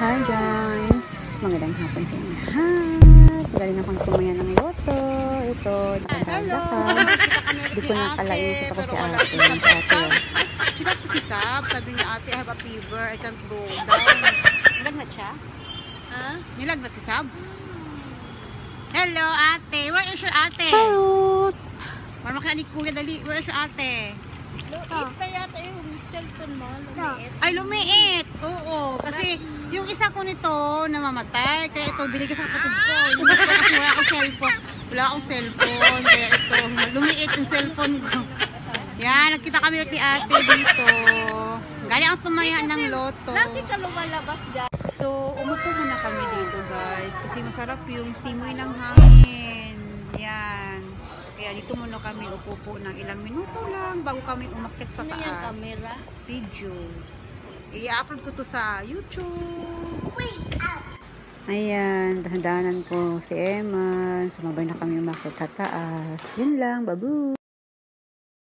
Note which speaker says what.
Speaker 1: Hi guys! Magandang hapon sa inyo lahat. Galing na pang tumaya ng loto. Ito, nakaganda ka. Hindi ko nakalain kita ko si ate. Si ate.
Speaker 2: Sila po si Sab. Sabi niya, ate, I have a fever. I can't go down.
Speaker 1: Nilagnat siya?
Speaker 2: Ha? Nilagnat si Sab? Hello, ate. Where is your ate?
Speaker 1: Charot!
Speaker 2: Para makinig kuya, dali. Where is your ate?
Speaker 3: Lumiit kaya tayo yung cellphone mo, lumiit.
Speaker 2: Ay, lumiit. Oo. Kasi yung isa ko nito namamatay. Kaya ito, binigay sa kapatid ko. Hindi ko kasi wala akong cellphone. Wala akong cellphone. Kaya ito, lumiit yung cellphone ko. Yan, nagkita kami ni ate dito. Galing ako tumaya ng loto.
Speaker 3: Lagi ka lumalabas dyan.
Speaker 2: So, umupo muna kami dito guys. Kasi masarap yung simoy ng hangin. Yan. Kaya dito muna kami upo ng ilang minuto lang bago kami umakyat sa
Speaker 3: Ano
Speaker 2: taas.
Speaker 3: yung camera?
Speaker 2: Video. I-upload ko to sa YouTube.
Speaker 1: Ayan, dahan-dahanan ko si Emma. Sumabay na kami umakyat sa taas. Yun lang, babu!